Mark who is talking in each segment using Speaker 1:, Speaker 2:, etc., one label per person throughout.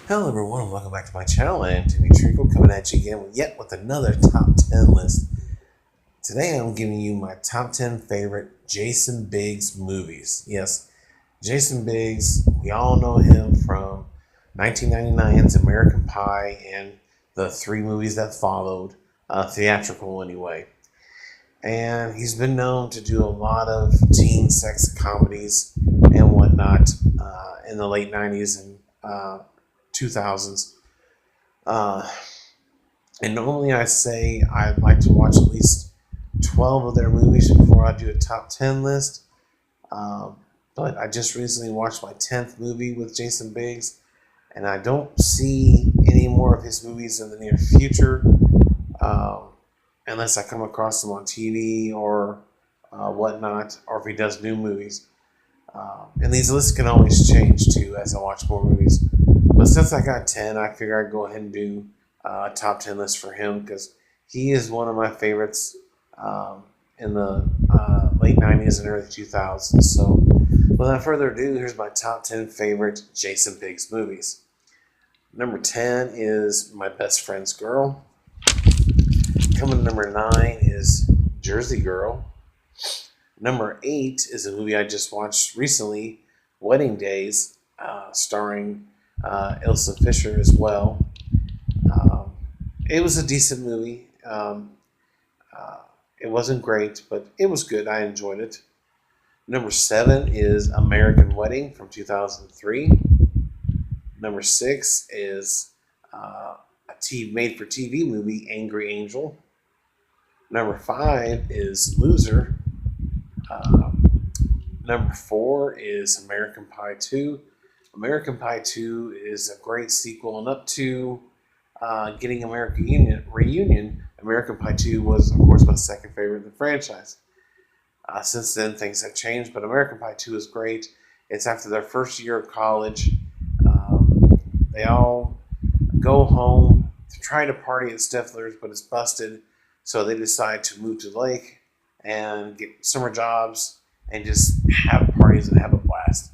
Speaker 1: Hello everyone, and welcome back to my channel. I am Timmy Treacle coming at you again with another top 10 list. Today I'm giving you my top 10 favorite Jason Biggs movies. Yes, Jason Biggs, we all know him from 1999's American Pie and the three movies that followed, theatrical anyway. And he's been known to do a lot of teen sex comedies and whatnot in the late 90s and 2000s. Uh, and normally I say I'd like to watch at least 12 of their movies before I do a top 10 list. But I just recently watched my 10th movie with Jason Biggs, and I don't see any more of his movies in the near future unless I come across them on TV or whatnot, or if he does new movies. And these lists can always change too as I watch more movies. But since I got 10, I figure I'd go ahead and do a top 10 list for him because he is one of my favorites in the late 90s and early 2000s. So without further ado, here's my top 10 favorite Jason Biggs movies. Number 10 is My Best Friend's Girl. Coming number 9 is Jersey Girl. Number 8 is a movie I just watched recently, Wedding Days, starring Elsa Fisher as well. It was a decent movie. It wasn't great, but it was good. I enjoyed it. Number 7 is American Wedding from 2003. Number 6 is a made-for-TV movie, Angry Angel. Number 5 is Loser. Number 4 is American Pie 2. American Pie 2 is a great sequel, and up to getting American Reunion, American Pie 2 was, of course, my second favorite in the franchise. Since then, things have changed, but American Pie 2 is great. It's after their first year of college. They all go home to try to party at Stifler's, but it's busted, so they decide to move to the lake and get summer jobs and just have parties and have a blast.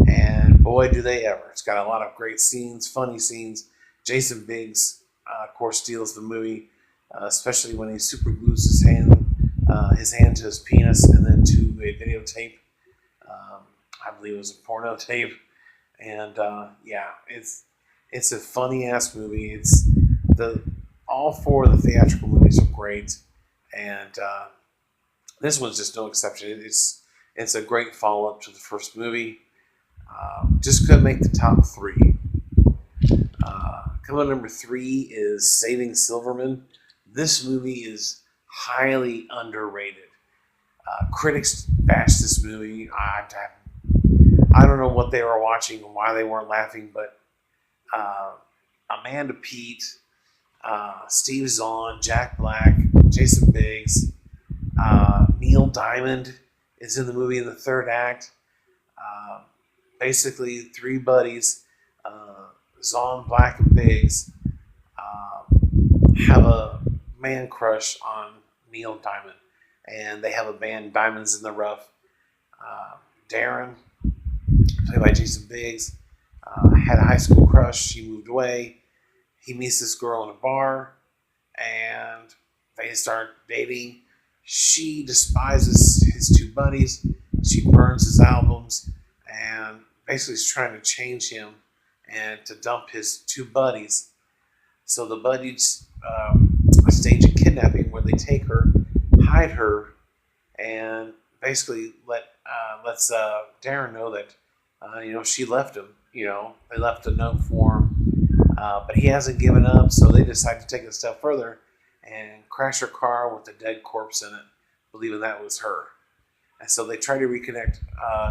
Speaker 1: And boy, do they ever. It's got a lot of great scenes, funny scenes. Jason Biggs, of course, steals the movie, especially when he super glues his hand to his penis and then to a videotape. I believe it was a porno tape. And yeah, it's a funny ass movie. All four of the theatrical movies are great, and this one's just no exception. It's a great follow up to the first movie. Just couldn't make the top 3. Coming number 3 is Saving Silverman. This movie is highly underrated. Critics bashed this movie. I don't know what they were watching and why they weren't laughing, but Amanda Peet, Steve Zahn, Jack Black, Jason Biggs, Neil Diamond is in the movie in the third act. Basically, 3 buddies, Zahn, Black, and Biggs, have a man crush on Neil Diamond, and they have a band, Diamonds in the Rough. Darren, played by Jason Biggs, had a high school crush. She moved away. He meets this girl in a bar, and they start dating. She despises his 2 buddies. She burns his albums, and basically is trying to change him and to dump his 2 buddies. So the buddies stage a kidnapping where they take her, hide her, and basically lets Darren know that she left him. They left a note for him, but he hasn't given up. So they decide to take it a step further and crash her car with a dead corpse in it, believing that was her. And so they try to reconnect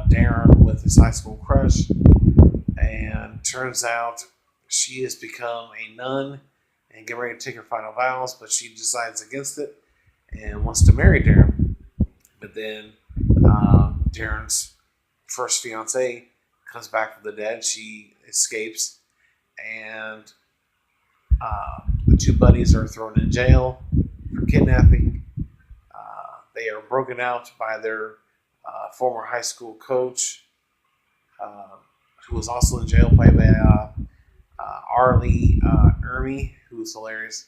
Speaker 1: Darren with his high school crush, and turns out she has become a nun and getting ready to take her final vows, but she decides against it and wants to marry Darren. But then Darren's first fiance comes back from the dead. She escapes, and the 2 buddies are thrown in jail for kidnapping. They are broken out by their former high school coach, who was also in jail, played by Arlie Ermy, who's hilarious.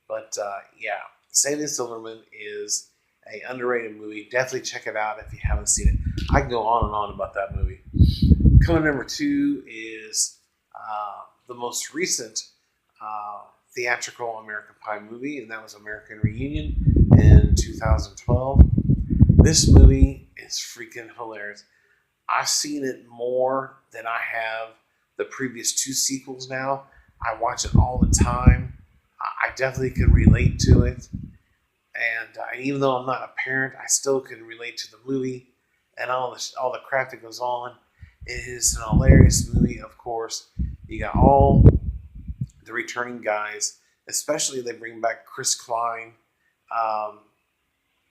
Speaker 1: But yeah, Saving Silverman is a underrated movie. Definitely check it out if you haven't seen it. I can go on and on about that movie. Coming number 2 is the most recent theatrical American Pie movie, and that was American Reunion in 2012. This movie is freaking hilarious. I've seen it more than I have the previous 2 sequels now. I watch it all the time. I definitely can relate to it. And even though I'm not a parent, I still can relate to the movie and all the crap that goes on. It is an hilarious movie, of course. You got all the returning guys, especially they bring back Chris Klein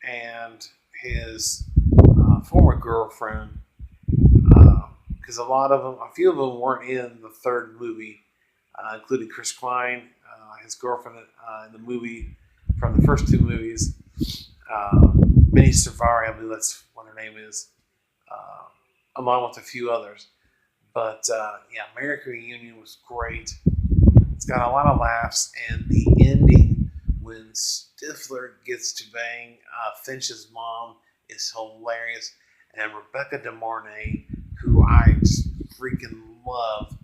Speaker 1: and his former girlfriend, because a few of them weren't in the third movie, including Chris Klein, his girlfriend in the movie from the first 2 movies, Minnie Servari, I believe that's what her name is, along with a few others. But yeah, American Reunion was great. It's got a lot of laughs, and the ending when Stifler gets to bang Finch's mom is hilarious. And Rebecca De Mornay, who I just freaking love,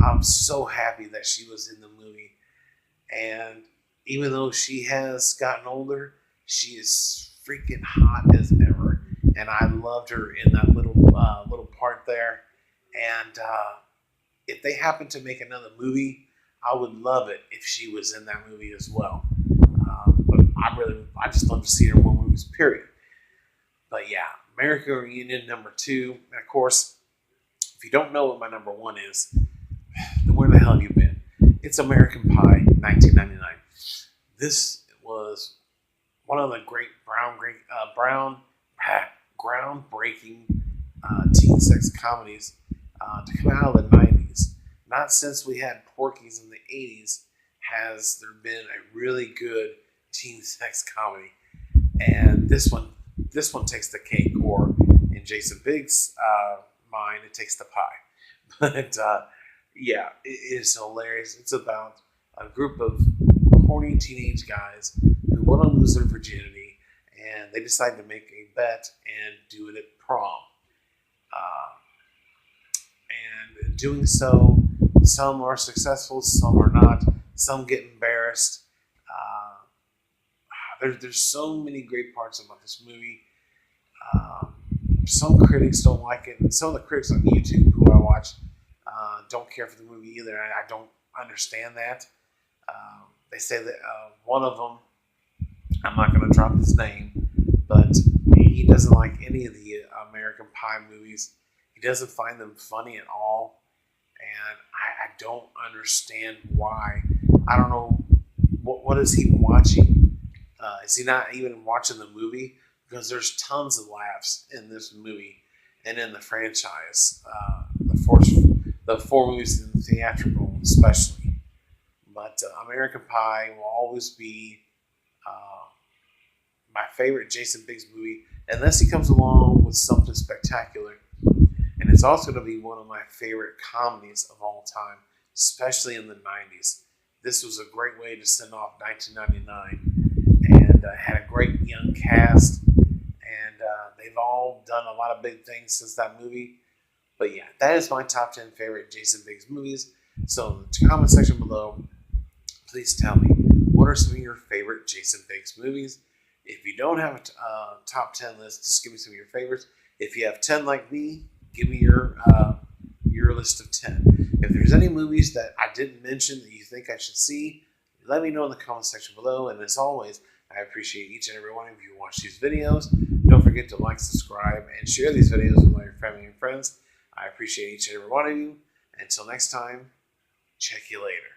Speaker 1: I'm so happy that she was in the movie. And even though she has gotten older, she is freaking hot as ever. And I loved her in that little part there. And if they happen to make another movie, I would love it if she was in that movie as well. But I just love to see her in more movies, period. But yeah, American Reunion number 2. And of course, if you don't know what my number 1 is, then where the hell have you been? It's American Pie, 1999. This was one of the great groundbreaking teen sex comedies to come out of the 90s. Not since we had Porky's in the 80s has there been a really good teen sex comedy. And this one takes the cake, or in Jason Biggs' mind, it takes the pie. But yeah, it is hilarious. It's about a group of horny teenage guys who want to lose their virginity, and they decide to make a bet and do it at prom. And in doing so, some are successful, some are not. Some get embarrassed. There's so many great parts about this movie. Some critics don't like it, and some of the critics on YouTube who I watch don't care for the movie either. And I don't understand that. They say that one of them, I'm not going to drop his name, but he doesn't like any of the American Pie movies. He doesn't find them funny at all, and I don't understand why. I don't know what is he watching. Is he not even watching the movie? Because there's tons of laughs in this movie and in the franchise, the 4 movies in the theatrical especially. But American Pie will always be my favorite Jason Biggs movie, unless he comes along with something spectacular. And it's also going to be one of my favorite comedies of all time, especially in the 90s. This was a great way to send off 1999, and had a great young cast, and they've all done a lot of big things since that movie. But yeah, that is my top 10 favorite Jason Biggs movies. So in the comment section below, please tell me, what are some of your favorite Jason Biggs movies? If you don't have a top 10 list, just give me some of your favorites. If you have 10 like me, give me your list of 10. If there's any movies that I didn't mention that you think I should see, let me know in the comment section below. And as always, I appreciate each and every one of you who watch these videos. Don't forget to like, subscribe, and share these videos with all your family and friends. I appreciate each and every one of you. Until next time, check you later.